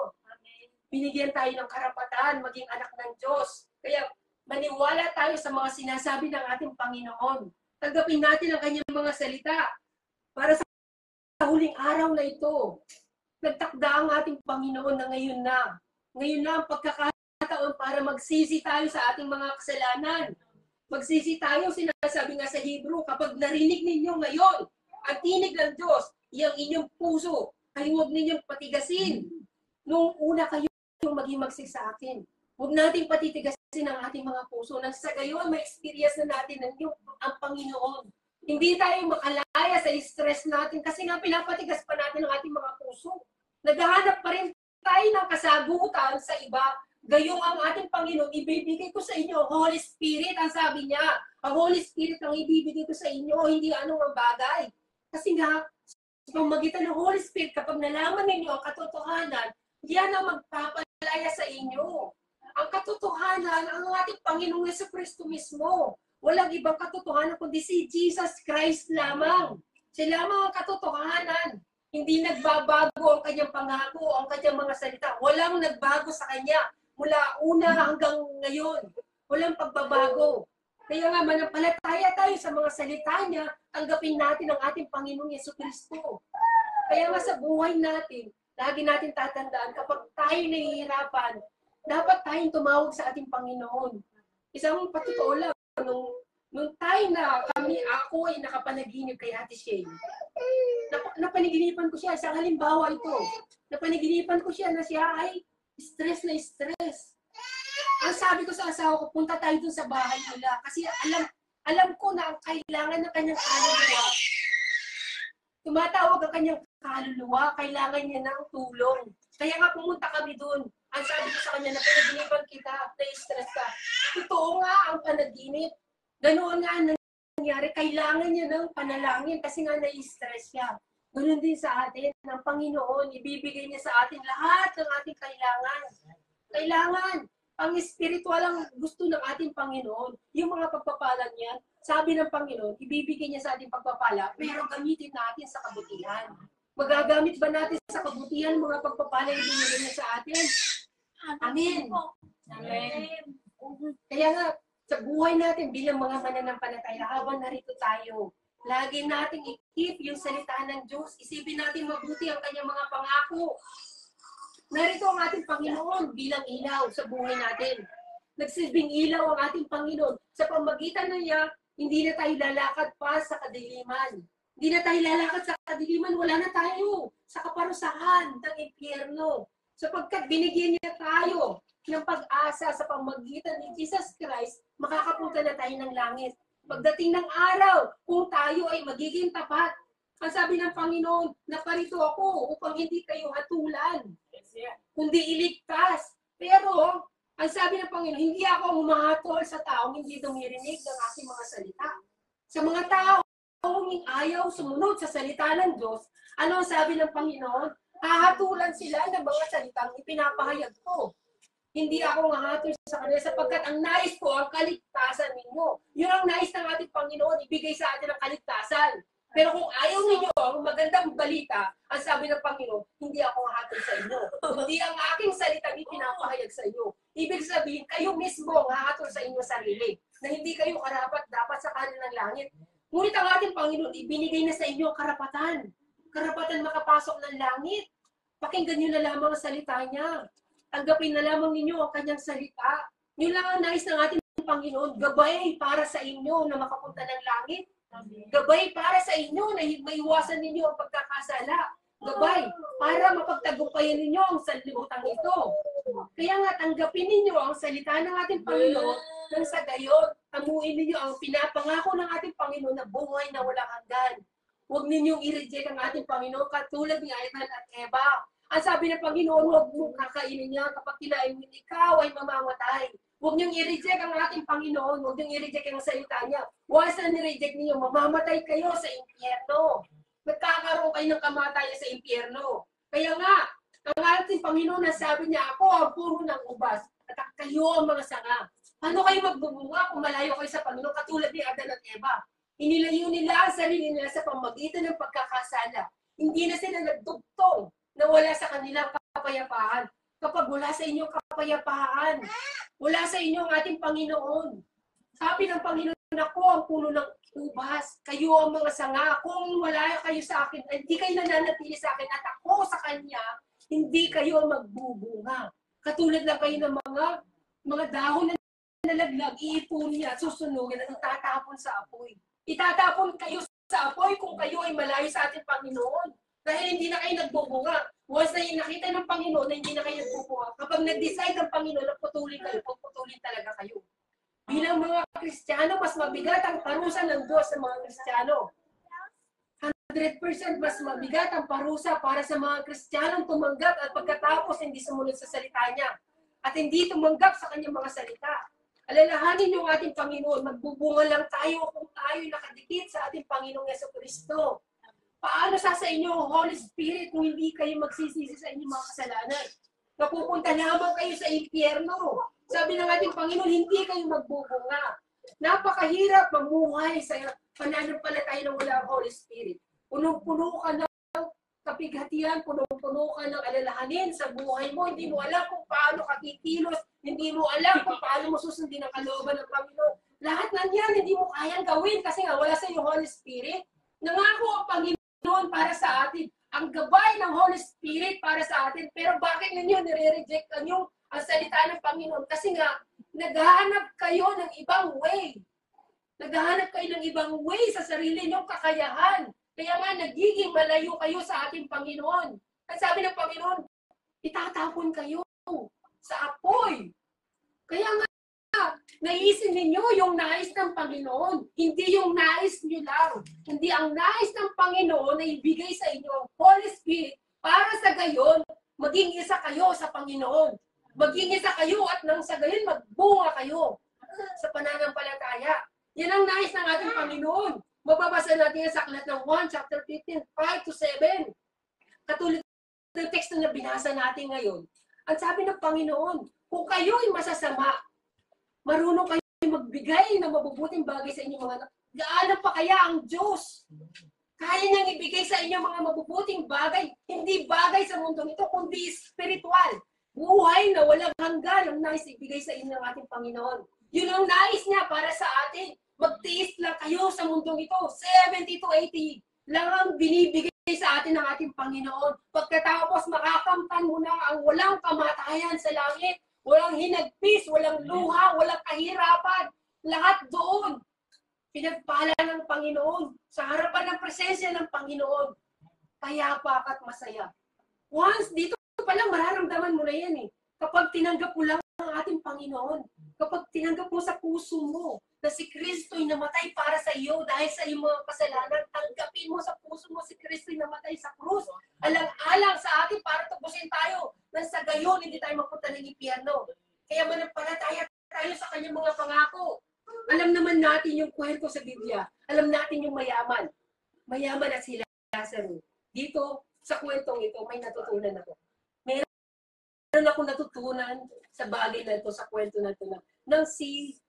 Binigyan tayo ng karapatan maging anak ng Diyos. Kaya maniwala tayo sa mga sinasabi ng ating Panginoon. Tanggapin natin ang kanyang mga salita. para sa huling araw na ito. Nagtakda ang ating Panginoon na ngayon na. Ngayon na ang pagkakataon para magsisi tayo sa ating mga kasalanan. Magsisi tayo, sinasabi nga sa Hebrew, kapag narinig ninyo ngayon ang tinig ng Diyos, iyang inyong puso, ay huwag ninyong patigasin. Nung una kayo maging magsik sa akin. Huwag nating patitigasin ang ating mga puso nang sa gayon ma-experience na natin ang Panginoon. Hindi tayo makalaya sa stress natin kasi nga pinapatigas pa natin ang ating mga puso. Naghahanap pa rin tayo ng kasagutan sa iba. Gayong ang ating Panginoon, ibibigay ko sa inyo, Holy Spirit, ang sabi niya. Ang Holy Spirit ang ibibigay ko sa inyo, hindi anong bagay. Kasi nga, sa pamamagitan ng Holy Spirit, kapag nalaman ninyo ang katotohanan, yan ang magpapalaya sa inyo. Ang katotohanan, ang ating Panginoong Jesucristo mismo. Walang ibang katotohanan kundi si Jesus Christ lamang. Siya lamang ang katotohanan. Hindi nagbabago ang kanyang pangako, ang kanyang mga salita. Walang nagbago sa kanya mula una hanggang ngayon. Walang pagbabago. Kaya nga manampalataya tayo sa mga salita niya, tanggapin natin ang ating Panginoong Jesucristo. Kaya nga sa buhay natin, lagi natin tatandaan, kapag tayo nahihirapan, dapat tayong tumawag sa ating Panginoon. Isang patotoo lang, nung tayo na ako ay nakapanaginip kay Ate Shane. Napaniginipan ko siya, isang halimbawa ito. Napaniginipan ko siya na siya ay stress na stress. Ang sabi ko sa asawa ko, punta tayo dun sa bahay nila. Kasi alam ko na ang kailangan ng kanyang kaluluwa. Tumatawag ang kanyang kaluluwa, kailangan niya ng tulong. Kaya nga pumunta kami dun. Ang sabi ko sa kanya, napanaginipan kita, na-stress ka. Totoo nga ang panaginip. Ganoon nga nangyari, kailangan niya ng panalangin kasi nga na-stress siya. Ganoon din sa atin, ng Panginoon, ibibigay niya sa atin lahat ng ating kailangan. Kailangan, ang espiritual ang gusto ng ating Panginoon. Yung mga pagpapala niya, sabi ng Panginoon, ibibigay niya sa ating pagpapala, pero gamitin natin sa kabutihan. Magagamit ba natin sa kabutihan mga pagpapala yung binigay niya sa atin? Amen. Amen. Kaya nga, sa buhay natin bilang mga mananampalataya, habang narito tayo, lagi nating i-keep yung salita ng Diyos. Isipin natin mabuti ang kanyang mga pangako. Narito ang ating Panginoon bilang ilaw sa buhay natin. Nagsilbing ilaw ang ating Panginoon. Sa pamagitan na niya, hindi na tayo lalakad pa sa kadiliman. Hindi na tayo lalakad sa kadiliman, wala na tayo sa kaparusahan ng impyerno. Sapagkat binigyan niya tayo ng pag-asa sa pamagitan ni Jesus Christ, makakapunta na tayo ng langit. Pagdating ng araw, kung tayo ay magiging tapat, ang sabi ng Panginoon, naparito ako upang hindi kayo hatulan, kundi iligtas. Pero, ang sabi ng Panginoon, hindi ako humahatol sa taong hindi dumirinig ng aking mga salita. Sa mga taong ayaw sumunod sa salita ng Diyos, ano ang sabi ng Panginoon? Hahatulan sila ng mga salitang ipinapahayag ko. Hindi ako mahatol sa kanila sapagkat ang nais ko ang kaligtasan ninyo. Yun ang nais ng ating Panginoon, ibigay sa atin ang kaligtasan. Pero kung ayaw ninyo ang magandang balita, ang sabi ng Panginoon, hindi ako mahatol sa inyo. Hindi ang aking salitang ipinapahayag sa inyo. Ibig sabihin, kayo mismo ang hahatol sa inyo sarili, na hindi kayo karapat dapat sa kanilang langit. Ngunit ang ating Panginoon, ibinigay na sa inyo ang karapatan. Karapatan makapasok ng langit. Pakinggan nyo na lamang ang salita niya. Tanggapin na lamang ninyo ang kanyang salita. Yun lang ang nais ng ating Panginoon, gabay para sa inyo na makapunta ng langit. Gabay para sa inyo na maiwasan ninyo ang pagkakasala. Gabay para mapagtagumpayan ninyo ang sanlibutan ito. Kaya nga tanggapin ninyo ang salita ng ating Panginoon nang sa gayon, tamuin ninyo ang pinapangako ng ating Panginoon na buhay na walang hanggan. Huwag ninyong i-reject ang ating Panginoon katulad ni Adan at Eva. Ang sabi ng Panginoon, huwag mong kakainin niya kapag kinain mo, ikaw ay mamamatay. Huwag niyong i-reject ang ating Panginoon. Huwag niyong i-reject ang salita niya. Once na ni-reject niyo, mamamatay kayo sa impyerno. Magkakaroon kayo ng kamatayan sa impyerno. Kaya nga, ang ating Panginoon na sabi niya, ako ang puro ng ubas at kayo ang mga sanga. Paano kayo magbubunga kung malayo kayo sa Panginoon katulad ni Adan at Eva? Inilayo nila ang sarili nila sa pamagitan ng pagkakasala. Hindi na sila nagdugtong na wala sa kanilang kapayapaan. Kapag wala sa inyong kapayapaan, wala sa inyo ang ating Panginoon. Sabi ng Panginoon, ako ang puno ng ubas. Kayo ang mga sanga. Kung wala kayo sa akin, hindi kayo nananatili sa akin at ako sa kanya, hindi kayo magbubunga. Katulad lang kayo ng mga dahon na nalaglag, iipon niya, susunugin at itatapon sa apoy. Itatapon kayo sa apoy kung kayo ay malayo sa ating Panginoon. Dahil hindi na kayo nagbubunga. Once na nakita ng Panginoon na hindi na kayo nagbubunga, kapag nag-decide ang Panginoon na putulin kayo, puputulin talaga kayo. Bilang mga Kristiyano, mas mabigat ang parusa ng Diyos sa mga Kristiyano. 100% mas mabigat ang parusa para sa mga Kristiyanong tumanggap at pagkatapos hindi sumunod sa salita niya. At hindi tumanggap sa kanyang mga salita. Alalahanin yung ating Panginoon, magbubunga lang tayo kung tayo nakadikit sa ating Panginoong Jesucristo. Paano sa inyo ang Holy Spirit kung hindi kayo magsisisi sa inyong mga kasalanan? Napupunta lamang kayo sa impyerno. Sabi ng ating Panginoon, hindi kayo magbubunga. Napakahirap mamuhay sa pananampalataya ng wala ang Holy Spirit. Punong-puno ka ng kapighatian, punong-puno ka ng alalahanin sa buhay mo. Hindi mo alam kung paano ka kikilos. Hindi mo alam kung paano mo susundin ang kalooban ng Panginoon. Lahat ng yan, hindi mo kayang gawin kasi nga wala sa iyo Holy Spirit. Nangako ang Panginoon para sa atin. Ang gabay ng Holy Spirit para sa atin. Pero bakit ninyo nire-reject yung ang salita ng Panginoon? Kasi nga, naghahanap kayo ng ibang way. Naghahanap kayo ng ibang way sa sarili niyong kakayahan. Kaya nga, nagiging malayo kayo sa ating Panginoon. At sabi ng Panginoon, itatapon kayo sa apoy. Kaya nga, naisin ninyo yung nais ng Panginoon. Hindi yung nais nyo lang. Hindi ang nais ng Panginoon na ibigay sa inyo ang Holy Spirit para sa gayon, maging isa kayo sa Panginoon. Maging isa kayo at nang sa gayon, magbunga kayo sa pananampalataya. Yan ang nais ng ating Panginoon. Mababasa natin sa aklat ng 1, chapter 15, 5-7. Katulad ng teksto na binasa natin ngayon. Ang sabi ng Panginoon, kung kayo ay masasama, marunong kayo magbigay ng mabubuting bagay sa inyong mga anak, gaano pa kaya ang Diyos? Kaya niyang ibigay sa inyo mga mabubuting bagay, hindi bagay sa mundong ito, kundi spiritual. Buhay na walang hanggan ang nais ibigay sa inyo ng ating Panginoon. Yun ang nais niya para sa atin. Magtiis lang kayo sa mundong ito. 70 to 80 lang ang binibigay sa atin ng ating Panginoon. Pagkatapos makakamtan mo na ang walang kamatayan sa langit. Walang hinagpis, walang luha, walang kahirapan. Lahat doon. Pinagpala ng Panginoon. Sa harapan ng presensya ng Panginoon. Payapa at masaya. Once, dito pa lang mararamdaman mo na yan eh. Kapag tinanggap mo lang ang ating Panginoon. Kapag tinanggap mo sa puso mo na si Kristo ay namatay para sa iyo dahil sa iyong mga kasalanan, tanggapin mo sa puso mo si Kristo ay namatay sa krus. Alang-alang sa atin para tubusin tayo. Nang sa gayon, hindi tayo mapunta ng impyerno. Kaya manampalataya tayo sa kanyang mga pangako. Alam naman natin yung kwento sa Biblia. Alam natin yung mayaman. Mayaman na si Lazaro. Dito, sa kwentong ito, may natutunan ako. Meron akong natutunan sa bagay na ito, sa kwento na ito, nang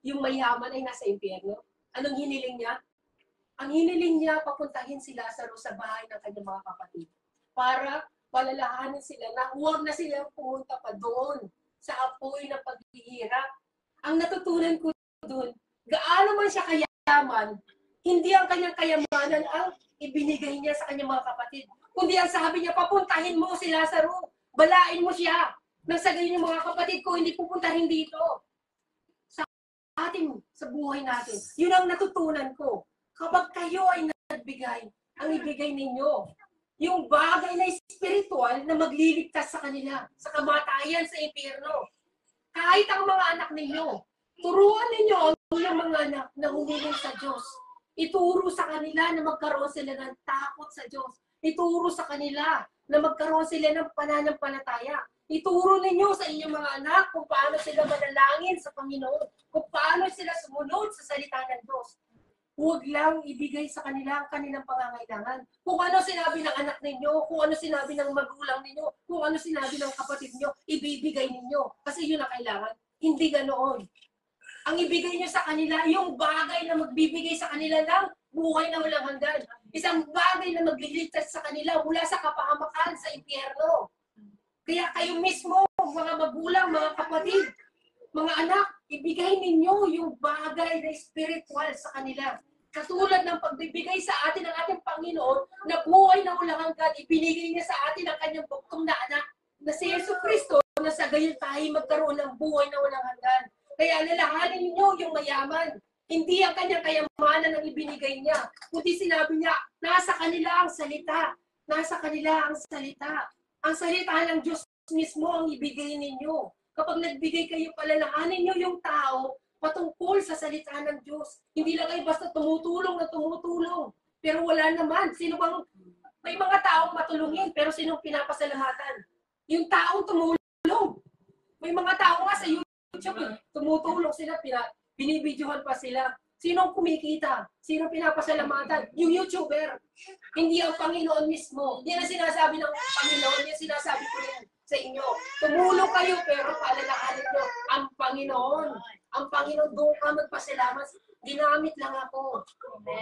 yung mayaman ay nasa impyerno. Anong hiniling niya? Ang hiniling niya, papuntahin si Lazaro sa bahay ng kanyang mga kapatid. Para palalahanin sila na huwag na silang pumunta pa doon sa apoy ng paghihirap. Ang natutunan ko doon, gaano man siya kayaman, hindi ang kanyang kayamanan ang ibinigay niya sa kanyang mga kapatid. Kundi ang sabi niya, papuntahin mo si Lazaro, balain mo siya. Nang sa ganyan yung mga kapatid ko, hindi pupuntahin dito. Sa buhay natin. Yun ang natutunan ko. Kapag kayo ay nagbigay, ang ibigay ninyo, yung bagay na spiritual na magliligtas sa kanila, sa kamatayan, sa impyerno. Kahit ang mga anak ninyo, turuan ninyo ang inyong mga anak na humiling sa Diyos. Ituro sa kanila na magkaroon sila ng takot sa Diyos. Ituro sa kanila na magkaroon sila ng pananampalataya. Ituro ninyo sa inyong mga anak kung paano sila manalangin sa Panginoon, kung paano sila sumunod sa salita ng Diyos. Huwag lang ibigay sa kanila ang kanilang pangangailangan. Kung ano sinabi ng anak ninyo, kung ano sinabi ng magulang ninyo, kung ano sinabi ng kapatid ninyo, ibibigay ninyo. Kasi yun ang kailangan. Hindi ganoon. Ang ibigay nyo sa kanila, yung bagay na magbibigay sa kanila ng buhay na walang hanggan. Isang bagay na magliligtas sa kanila mula sa kapahamakan sa impyerno. Kaya kayo mismo, mga magulang, mga kapatid, mga anak, ibigay ninyo yung bagay na spiritual sa kanila. Katulad ng pagbibigay sa atin ng ating Panginoon na buhay na walang hanggan, ibinigay niya sa atin ang kanyang bugtong na anak na si Yesu Kristo na sa gayon tayo magkaroon ng buhay na walang hanggan. Kaya lalahanin ninyo yung mayaman. Hindi ang kanyang kayamanan ang ibinigay niya, kundi sinabi niya, nasa kanila ang salita. Nasa kanila ang salita. Ang salita ng Diyos mismo ang ibigay ninyo. Kapag nagbigay kayo, palalahanin niyo yung tao patungkol sa salita ng Diyos. Hindi lang kayo basta tumutulong na tumutulong. Pero wala naman. Sino bang, may mga taong matulungin, pero sinong pinapasalamatan? Yung taong tumulong. May mga tao nga sa YouTube, tumutulong sila, binibidyohan pa sila. Sinong kumikita? Sinong pinapasalamatan? Yung YouTuber. Hindi ang Panginoon mismo. Yan ang sinasabi ng Panginoon. Yan sinasabi ko rin sa inyo. Tumulong kayo, pero paalalahanin nyo ang Panginoon. Ang Panginoon, doon ka magpasalamat. Ginamit lang ako.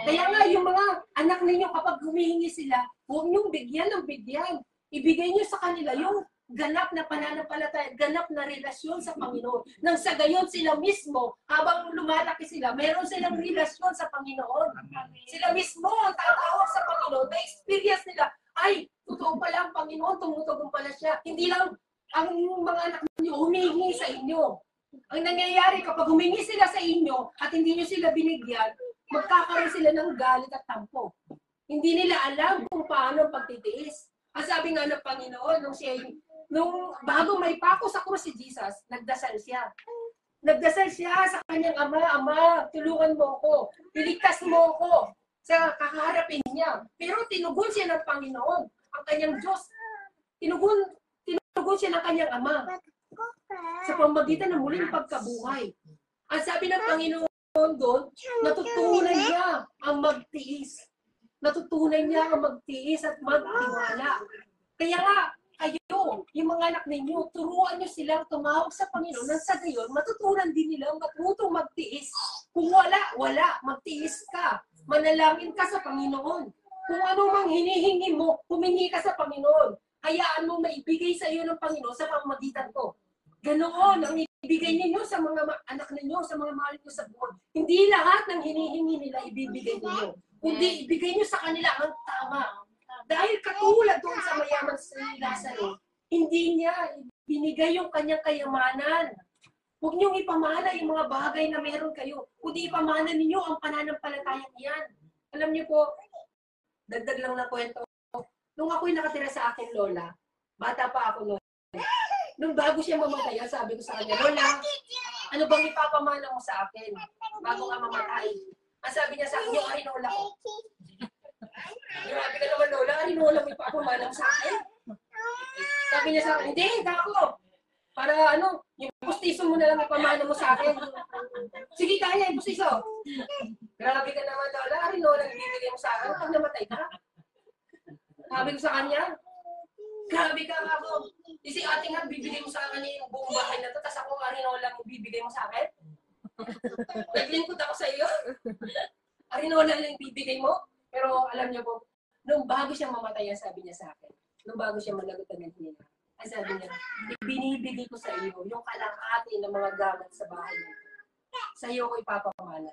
Kaya nga, yung mga anak ninyo, kapag humihingi sila, huwag niyong bigyan ng bigyan. Ibigay niyo sa kanila yung ganap na pananampalataya, ganap na relasyon sa Panginoon. Nang sa gayon sila mismo, habang lumalaki sila, meron silang relasyon sa Panginoon. Sila mismo ang tatawag sa Panginoon. Na-experience nila, ay, totoo pala ang Panginoon, tumutugong pala siya. Hindi lang ang mga anak niyo humingi sa inyo. Ang nangyayari kapag humingi sila sa inyo at hindi nyo sila binigyan, magkakaroon sila ng galit at tampo. Hindi nila alam kung paano ang pagtitiis. Ang sabi nga ng Panginoon, nung bago may pako sa krus si Jesus, nagdasal siya. Nagdasal siya sa kanyang ama, Ama, tulungan mo ako, iligtas mo ako sa kakaharapin niya. Pero tinugon siya ng Panginoon, ang kanyang Diyos. Tinugon siya ng kanyang ama sa pamamagitan ng muling pagkabuhay. Ang sabi ng Panginoon doon, natutunan niya ang magtiis. Natutunan niya ang magtiis at magtiwala. Kaya nga, kayo, yung mga anak ninyo, turuan nyo silang tumawag sa Panginoon nang sa gayon, matutunan din nila matutong magtiis. Kung wala, magtiis ka. Manalangin ka sa Panginoon. Kung ano mang hinihingi mo, humingi ka sa Panginoon. Hayaan mong maibigay sa iyo ng Panginoon sa pamamagitan ko. Ganoon ang ibigay ninyo sa mga anak ninyo, sa mga mahal nyo sa buwan. Hindi lahat ng hinihingi nila ibibigay ninyo. Kundi ibigay nyo sa kanila ang tama. Dahil katulad doon sa mayaman sa Lazaro, hindi niya binigay yung kanyang kayamanan. Huwag niyong ipamana yung mga bagay na meron kayo. Kundi ipamana ninyo ang pananampalatayang yan. Alam niyo po, dagdag lang na kwento. Nung ako'y nakatira sa aking lola, bata pa ako noon. Nung bago siya mamatay, sabi ko sa kanya, Lola, ano bang ipapamana mo sa akin bago ka mamatay? Ang sabi niya sa akin, yung arinola ko. Grabe ka naman, Lola, arinola mo ipapamana mo sa akin? Sabi niya sa akin, hindi, ako. Para yung pustiso mo na lang ipamana mo sa akin. Sige, kaya yung pustiso. Grabe ka naman, Lola, arinola ibibigay mo sa akin pag namatay ka. Sabi ko sa kanya, grabe ka ako. Si ate nga, bibigay mo sa akin yung buong bahay na to, tapos ako arinola mo bibigay mo sa akin? Naglingkod ako sa iyo. Arinola lang bibigay mo? Pero alam niyo po, nung bago siya mamatay, sabi niya sa akin, nung bago siya malagutan ng hina, ay sabi niya, ibinibigay ko sa iyo yung kalahati ng mga gamit sa bahay nito. Sa iyo ko ipapamana.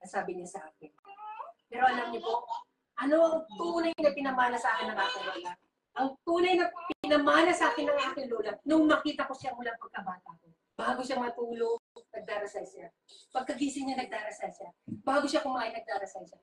Sabi niya sa akin. Pero alam niyo po, ano ang tunay na pinamana sa akin ng aking lola? Ang tunay na pinamana sa akin ng aking lola, nung makita ko siya mula pagkabata ko. Bago siya matulog, nagdarasal siya. Pagkagising niya, nagdarasal siya. Bago siya kumain, nagdarasal siya.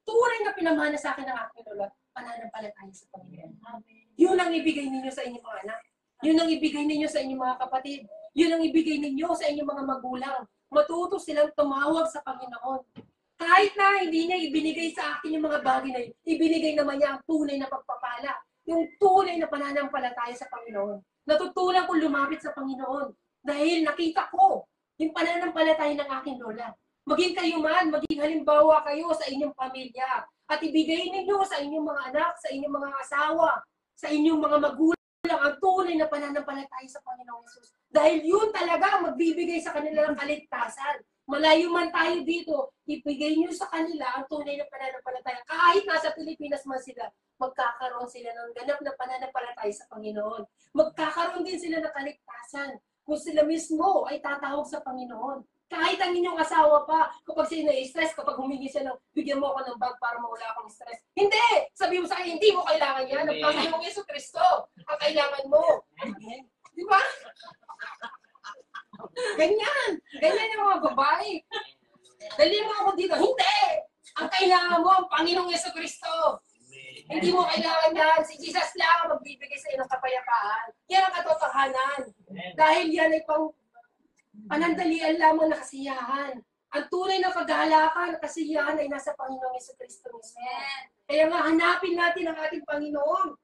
Tunay na pinamana sa akin ng aking lola, pananampalataya sa Panginoon. Yun ang ibigay ninyo sa inyong mga anak. Yun ang ibigay ninyo sa inyong mga kapatid. Yun ang ibigay ninyo sa inyong mga magulang. Matuto silang tumawag sa Panginoon. Kahit na hindi niya ibinigay sa akin yung mga bagay na yun, ibinigay naman niya ang tunay na pagpapala. Yung tunay na pananampalataya sa Panginoon. Natutunan ko lumapit sa Panginoon. Dahil nakita ko yung pananampalataya ng aking lola. Maging kayo man, maging halimbawa kayo sa inyong pamilya. At ibigay ninyo sa inyong mga anak, sa inyong mga asawa, sa inyong mga magulang ang tunay na pananampalataya sa Panginoong Hesus. Dahil yun talaga ang magbibigay sa kanila ng kaligtasan. Malayo man tayo dito, ibigay nyo sa kanila ang tunay na pananampalataya. Kahit nasa Pilipinas man sila, magkakaroon sila ng ganap na pananampalataya sa Panginoon. Magkakaroon din sila ng kaligtasan kung sila mismo ay tatawag sa Panginoon. Kahit ang inyong asawa pa, kapag siya na-stress, kapag humingi siya ng, bigyan mo ako ng bag para mawala akong stress. Hindi! Sabi mo sa akin, hindi mo kailangan yan. Ang Panginoong Yesu Kristo, ang kailangan mo. Di ba? Ganyan. Ganyan yung mga babae. Dali mo ako dito. Hindi! Ang kailangan mo, ang Panginoong Yesu Kristo. Hindi mo kailangan yan. Si Jesus lang ang magbibigay sa iyo ng kapayapaan. Yan ang katotohanan. Dahil yan ay panandalian lamang na kasiyahan. Ang tunay na kagalakan, kasiyahan ay nasa Panginoong Yesu Kristo mismo. Kaya nga, hanapin natin ang ating Panginoon.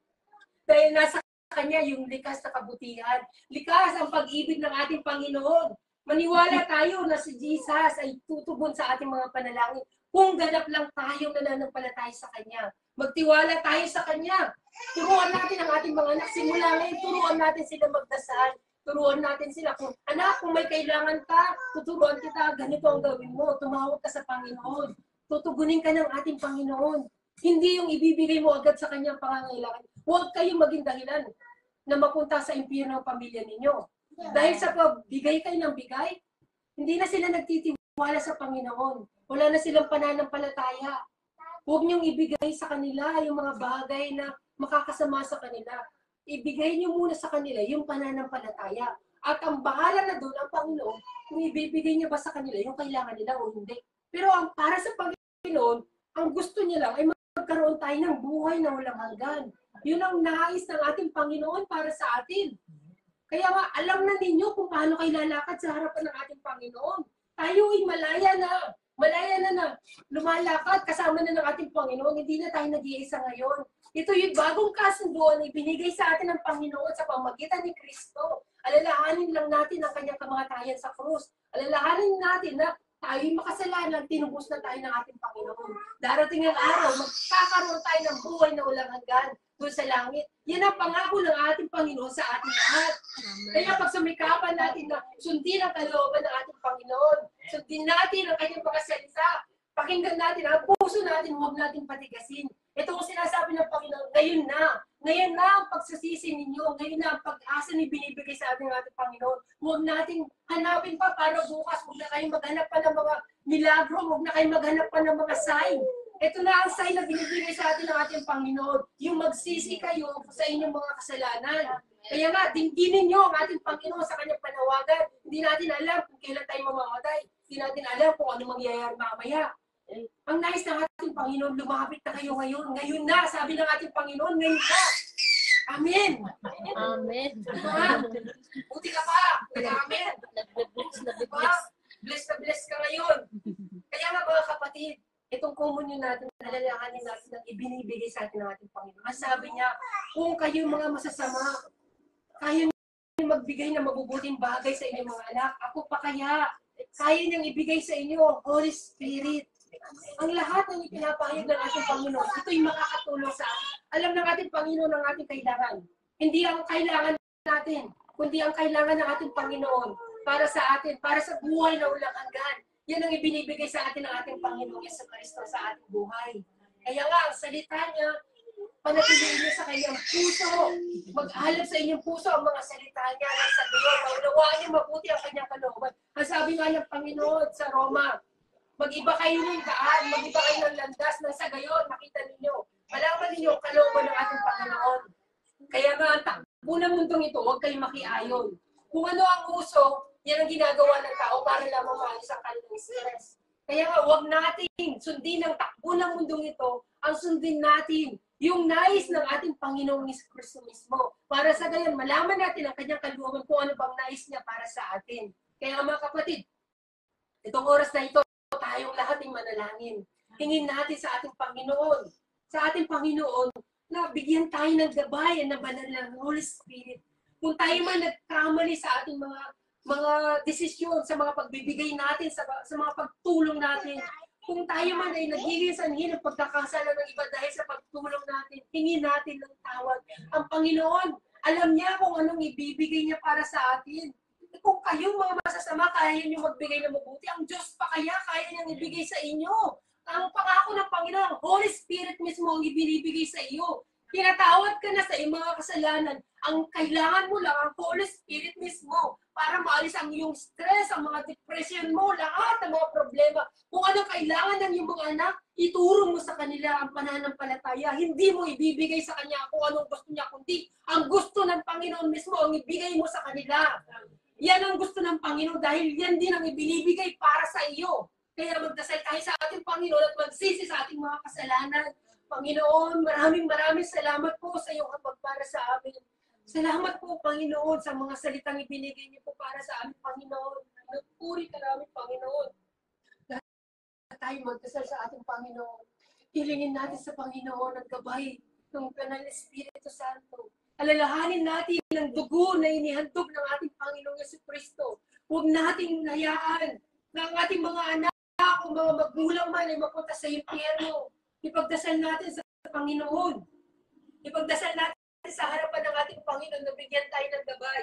Dahil nasa Kanya yung likas na kabutihan. Likas ang pag-ibig ng ating Panginoon. Maniwala tayo na si Jesus ay tutugon sa ating mga panalangin. Kung ganap lang tayong nananampalataya sa Kanya. Magtiwala tayo sa Kanya. Turuan natin ang ating mga anak. Simula ngayon, turuan natin sila magdasal. Turuan natin sila kung, anak, kung may kailangan ka, tuturuan kita, ganito ang gawin mo. Tumawag ka sa Panginoon. Tutugunin ka ng ating Panginoon. Hindi yung ibibigay mo agad sa Kanyang pangangailangan. Huwag kayong maging dahilan na mapunta sa impyerno ng pamilya ninyo. Dahil sa pagbigay kayo ng bigay, hindi na sila nagtitiwala sa Panginoon. Wala na silang pananampalataya. Huwag niyong ibigay sa kanila yung mga bagay na makakasama sa kanila. Ibigay niyo muna sa kanila yung pananampalataya. At ang bahala na doon ang Panginoon kung ibibigay niya ba sa kanila yung kailangan nila o hindi. Pero ang para sa Panginoon, ang gusto niya lang ay magkaroon tayo ng buhay na walang hanggan. Yun ang nais ng ating Panginoon para sa atin. Kaya nga, alam na ninyo kung paano kayo lalakad sa harapan ng ating Panginoon. Tayo ay malaya na lumalakad kasama na ng ating Panginoon. Hindi na tayo nag-iisa ngayon. Ito yung bagong kasunduan na ibinigay sa atin ng Panginoon sa pamagitan ni Kristo. Alalahanin lang natin ang kanyang kamatayan sa krus. Alalahanin natin na tayo'y makasalanan, tinubos na tayo ng ating Panginoon. Darating ang araw, magkakaroon tayo ng buhay na walang hanggan doon sa langit. Yan ang pangako ng ating Panginoon sa ating lahat. Kaya pag sumikapan natin na sundin ang kalooban ng ating Panginoon, sundin natin ang kanyang mga salita, pakinggan natin, ang puso natin, huwag natin patigasin. Ito ang sinasabi ng Panginoon, ngayon na ang pagsasisi ninyo, ngayon na ang pag-asa ni binibigay sa ating Panginoon. Huwag nating hanapin pa para bukas, huwag na kayong maghanap pa ng mga milagro, huwag na kayong maghanap pa ng mga sign. Ito na ang sign na binibigay sa atin ng ating Panginoon, yung magsisi kayo sa inyong mga kasalanan. Kaya nga, dingdinin nyo ang ating Panginoon sa kanyang panawagan. Hindi natin alam kung kailan tayo mamamatay. Hindi natin alam kung ano mangyayari mamaya. Ang nais ng ating Panginoon, lumapit na kayo ngayon. Ngayon na, sabi ng ating Panginoon, ngayon na. Amen. Amen. Buti ka pa. Amen. Bless na bless ka ngayon. Kaya nga mga kapatid, itong komunyon natin, alalahanin natin ang ibinibigay sa atin ng ating Panginoon. Masabi niya, kung kayo mga masasama, kaya niyo magbigay ng mabubuting bagay sa inyong mga anak, ako pa kaya niyang ibigay sa inyo, Holy Spirit. Ang lahat ng ipinapahayag ng ating Panginoon, ito'y makakatulong sa atin. Alam ng ating Panginoon ang ating kailangan. Hindi ang kailangan natin, kundi ang kailangan ng ating Panginoon para sa atin, para sa buhay na walang hanggan. Yan ang ibinibigay sa atin ng ating Panginoong Yesu Kristo sa ating buhay. Kaya nga, ang salita niya, panatiliin niyo sa kanyang puso. Mag-alap sa inyong puso ang mga salita niya na sa Diyos. Maunawaan niyo mabuti ang kanyang kalooban. Ang sabi nga ng Panginoon sa Roma, mag-iba kayo ng daan, mag-iba kayo ng landas, nang sa gayon, makita ninyo. Malaman ninyo ang kalooban ng ating Panginoon. Kaya nga, ang takbo ng mundong ito, huwag kayong makiayon. Kung ano ang uso, yan ang ginagawa ng tao para lamang maalis ang kanilang stress. Kaya nga, huwag natin sundin ang takbo ng mundong ito, ang sundin natin yung nais ng ating Panginoong Kristo mismo. Para sa gayon, malaman natin ang kanyang kalooban kung ano bang nais niya para sa atin. Kaya mga kapatid, itong oras na ito, tayong lahat ay manalangin. Hingin natin sa ating Panginoon, na bigyan tayo ng gabay na banal ng Holy Spirit. Kung tayo man nagkamali sa ating mga desisyon, sa mga pagbibigay natin, sa mga pagtulong natin, kung tayo man ay nagiging sanhi ng pagkakasala ng iba dahil sa pagtulong natin, hingin natin ng tawad. Ang Panginoon, alam niya kung anong ibibigay niya para sa atin. Kung kayong mga masasama, kaya niyo magbigay ng mabuti. Ang Diyos pa kaya niyang ibigay sa inyo. Ang pangako ng Panginoon, Holy Spirit mismo ang ibinibigay sa iyo. Tinatawad ka na sa iyong mga kasalanan. Ang kailangan mo lang, ang Holy Spirit mismo, para maalis ang iyong stress, ang mga depression mo, lahat ng mga problema. Kung anong kailangan ng iyong mga anak, ituro mo sa kanila ang pananampalataya. Hindi mo ibibigay sa kanya kung anong gusto niya, kundi ang gusto ng Panginoon mismo ang ibigay mo sa kanila. Yan ang gusto ng Panginoon dahil yan din ang ibinibigay para sa iyo. Kaya magdasal tayo sa ating Panginoon at magsisi sa ating mga kasalanan. Panginoon, maraming salamat po sa iyong habag para sa amin. Salamat po, Panginoon, sa mga salitang ibinigay niyo po para sa amin, Panginoon. Nagpuri ka namin, Panginoon. Lahat tayo magdasal sa ating Panginoon. Hilingin natin sa Panginoon ang gabay ng Banal na Espiritu Santo. Alalahanin natin ang dugo na inihandog ng ating Panginoong Jesucristo. Huwag nating hayaan na ang ating mga anak o mga magulang man ay mapunta sa impyerno. Ipagdasal natin sa Panginoon. Ipagdasal natin sa harapan ng ating Panginoon na bigyan tayo ng gabay.